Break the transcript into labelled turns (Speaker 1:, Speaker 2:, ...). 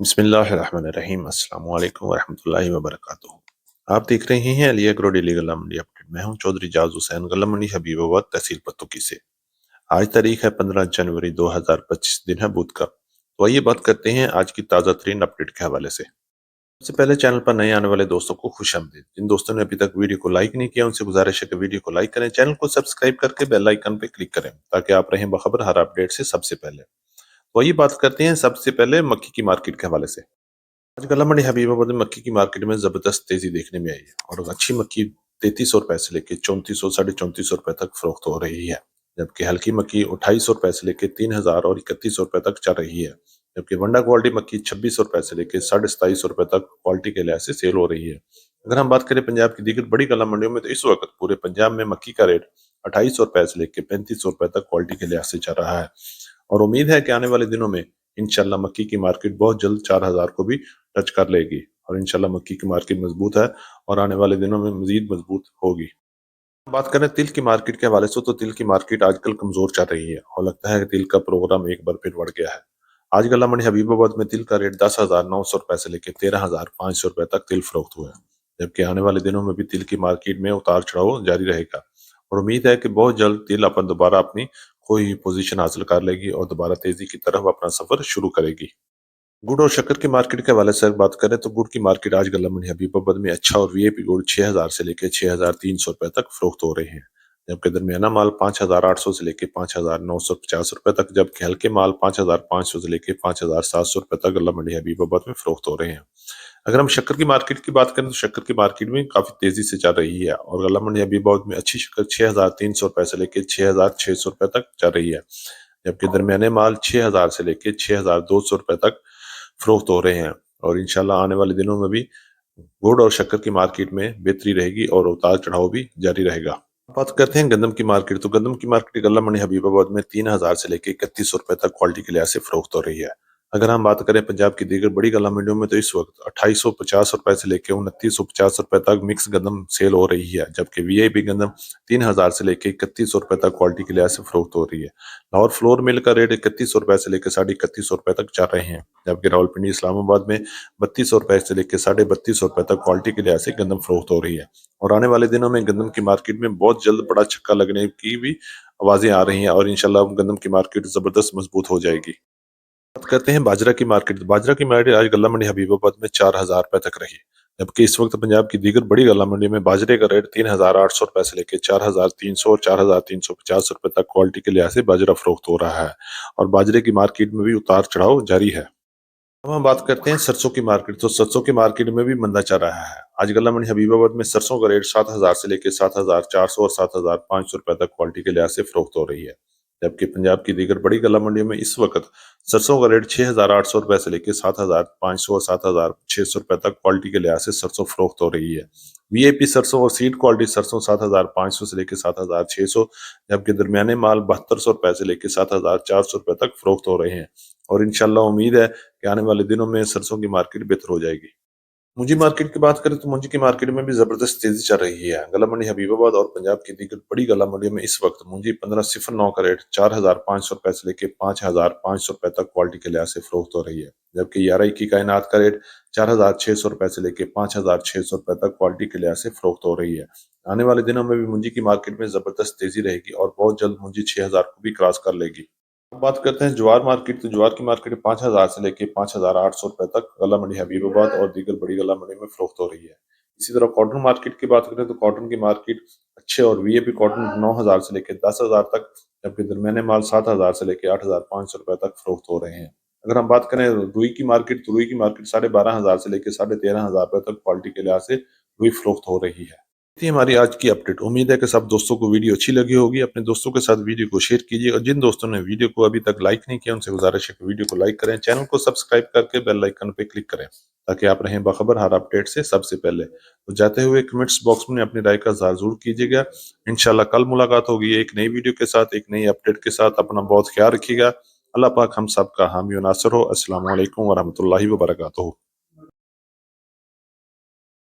Speaker 1: बिस्मिल्लाहिर्रहमानिर्रहीम। अस्सलाम वालेकुम वरहमतुल्लाहि वबरकातुहू। आप देख रहे हैं अली एग्रो डेली गल्ला मंडी अपडेट। मैं हूं चौधरी जाज हुसैन, गल्ला मंडी हबीबाबाद, तहसील पत्तुकी से। आज तारीख है 15 जनवरी 2025, दिन है बुध का। तो आइए बात करते हैं आज की ताज़ा तरीन अपडेट के हवाले से। सबसे पहले चैनल पर नए आने वाले दोस्तों को खुशामदीद। जिन दोस्तों ने अभी तक वीडियो को लाइक नहीं किया उनसे गुजारिश है कि वीडियो को लाइक करें, चैनल को सब्सक्राइब करके बेल आइकन पर क्लिक करें ताकि आप रहें बखबर हर अपडेट से सबसे पहले। तो आइए बात करते हैं सबसे पहले मक्की की मार्केट के हवाले से। आज गल्ला मंडी हबीबाबाद में मक्की की मार्केट में जबरदस्त तेजी देखने में आई है और अच्छी मक्की 3300 रुपए से लेके 3400 ₹3450 तक फरोख्त हो रही है, जबकि हल्की मक्की 2800 रुपए से लेके 3000 और 3100 रुपए तक चल रही है। जबकि वंडा क्वालिटी मक्की 2600 रुपए से लेके 2750 रुपए तक क्वालिटी के लिहाज से सेल हो रही है। अगर हम बात करें पंजाब की दीगर बड़ी गल्ला मंडियों में, तो इस वक्त पूरे पंजाब में मक्की का रेट 2800 रुपए से लेके 3500 रुपए तक क्वालिटी के लिहाज से चल रहा है और उम्मीद है कि आने वाले दिनों में इंशाल्लाह मक्की की मार्केट बहुत जल्द 4000 को भी टच कर लेगी और इंशाल्लाह मक्की की मार्केट मजबूत है और आने वाले दिनों में मजीद मजबूत होगी। बात करें तिल की मार्केट के हवाले से, तो तिल की मार्केट आजकल कमजोर चल रही है और लगता है कि तिल का प्रोग्राम एक बार फिर बढ़ गया है। आज गल्ला मंडी हबीबाबाद में तिल का रेट 10,900 रुपए से लेकर 13,500 रुपए तक तिल फरोख्त हुआ है, जबकि आने वाले दिनों में भी तिल की मार्केट में उतार चढ़ाव जारी रहेगा और उम्मीद है कि बहुत जल्द तिल अपन दोबारा अपनी कोई हुई पोजीशन हासिल कर लेगी और दोबारा तेजी की तरफ अपना सफर शुरू करेगी। गुड़ और शक्कर की मार्केट के हवाले से बात करें, तो गुड़ की मार्केट आज गल्ला मंडी हबीबाबाद में अच्छा और वीआईपी गुड़ 6000 से लेकर 6300 रुपए तक फरोख्त हो रहे हैं, जबकि दरमियाना माल 5800 से लेकर 5950 रुपए तक, जबकि हल्के माल 5500 से लेकर 5700 रुपए तक गल्ला मंडी हबीबाबाद में फरोख्त हो रहे हैं। अगर हम शक्कर की मार्केट की बात करें, तो शक्कर की मार्केट में काफी तेजी से चल रही है और गल्ला मंडी हबीबाबाद में अच्छी शक्कर 6300 रुपए से लेकर 6600 रुपए तक चल रही है, जबकि दरमियाने माल 6000 से लेकर 6200 रुपए तक फरोख्त हो रहे हैं और इंशाल्लाह आने वाले दिनों में भी गुड़ और शक्कर की मार्केट में बेहतरी रहेगी और उतार चढ़ाव भी जारी रहेगा। बात करते हैं गंदम की मार्केट, तो गंदम की मार्केट गल्ला मंडी हबीबाबाद में 3000 से लेकर 3100 रुपए तक क्वालिटी के लिहाज से फरोख्त हो रही है। अगर हम बात करें पंजाब की दीगर बड़ी गल्ला मंडियों में, तो इस वक्त 2850 रुपए से लेकर 2950 रुपए तक मिक्स गंदम सेल हो रही है, जबकि वीआईपी गंदम 3000 से लेकर 3100 रुपए तक क्वालिटी के लिहाज से फरोख्त हो रही है। लाहौर फ्लोर मिल का रेट 3100 रुपए से लेकर 3150 रुपए तक चल रहे हैं, जबकि रावलपिंडी इस्लामाबाद में 3200 रुपए से लेकर 3250 रुपए तक क्वालिटी के लिहाज से गंदम फरोख्त हो रही है और आने वाले दिनों में गंदम की मार्केट में बहुत जल्द बड़ा छक्का लगने की भी आवाजें आ रही हैं और इंशाल्लाह गंदम की मार्केट जबरदस्त मजबूत हो जाएगी। बात करते हैं बाजरा की मार्केट। बाजरा की मार्केट आज गल्ला मंडी हबीबाबाद में 4000 रुपए तक रही, जबकि इस वक्त पंजाब की दीगर बड़ी गल्ला मंडी में बाजरे का रेट 3800 रुपए से लेकर 4300 और 4350 रुपए तक क्वालिटी के लिहाज से बाजरा फरोख्त हो रहा है और बाजरे की मार्केट में भी उतार चढ़ाव जारी है। अब हम बात करते हैं सरसों की मार्केट, तो सरसों की मार्केट में भी मंदा चल रहा है। आज गल्ला मंडी हबीबाबाद में सरसों का रेट 7000 से लेकर 7400 और 7500 रुपए तक क्वालिटी के लिहाज से फरोख्त हो रही है, जबकि पंजाब की दीगर बड़ी गल्ला मंडियों में इस वक्त सरसों का रेट 6800 रुपए से लेकर 7500 और 7600 रुपए तक क्वालिटी के लिहाज से सरसों फरोख्त हो रही है। वीआईपी सरसों और सीड क्वालिटी सरसों 7500 से लेकर 7600, जबकि दरमियाने माल 7200 रुपए से लेकर 7400 रुपए तक फरोख्त हो रहे हैं और इंशाल्लाह उम्मीद है कि आने वाले दिनों में सरसों की मार्केट बेहतर हो जाएगी। मुंजी मार्केट की बात करें, तो मुंजी की मार्केट में भी जबरदस्त तेजी चल रही है। गल्ला मंडी हबीबाबाद और पंजाब की दीगर बड़ी गल्ला मंडियों में इस वक्त मुंजी 1509 का रेट 4500 रुपए से लेकर 5500 रुपए तक क्वालिटी के लिहाज से फरोख्त हो रही है, जबकि 11 की कायनात का रेट 4600 रुपए से लेकर 5600 रुपए तक क्वालिटी के लिहाज से फरोख्त हो रही है। आने वाले दिनों में भी मुंजी की मार्केट में जबरदस्त तेजी रहेगी और बहुत जल्द मुंजी 6000 को भी क्रॉस कर लेगी। अब बात करते हैं ज्वार मार्केट, तो ज्वार की मार्केट 5000 से लेकर 5800 रुपए तक गल्ला मंडी हबीबाबाद और दीगर बड़ी गल्ला मंडी में फरोख्त हो रही है। इसी तरह कॉटन मार्केट की बात करें, तो कॉटन की मार्केट अच्छे और वीआईपी कॉटन 9000 से लेकर 10000 तक, जबकि दरमियाने माल 7000 से लेकर 8500 रुपए तक फरोख्त हो रहे हैं। अगर हम बात करें रुई की मार्केट, तो रुई की मार्केट 12500 से लेकर 13500 रुपए तक क्वालिटी के लिहाज से रुई फरोख्त हो रही है। थी हमारी आज की अपडेट। उम्मीद है कि सब दोस्तों को वीडियो अच्छी लगी होगी। अपने दोस्तों के साथ वीडियो को शेयर कीजिए और जिन दोस्तों ने वीडियो को अभी तक लाइक नहीं किया उनसे गुजारिश है कि वीडियो को लाइक करें, चैनल को सब्सक्राइब करके बेल आइकन पे क्लिक करें ताकि आप रहें बाखबर हर अपडेट से सबसे पहले। तो जाते हुए कमेंट्स बॉक्स में अपनी राय का इज़हार जरूर कीजिएगा। इंशाल्लाह कल मुलाकात होगी एक नई वीडियो के साथ, एक नई अपडेट के साथ। अपना बहुत ख्याल रखिएगा। अल्लाह पाक हम सब का हामी और नासिर हो। अस्सलाम वालेकुम वरहमतुल्लाहि वबरकातुहू।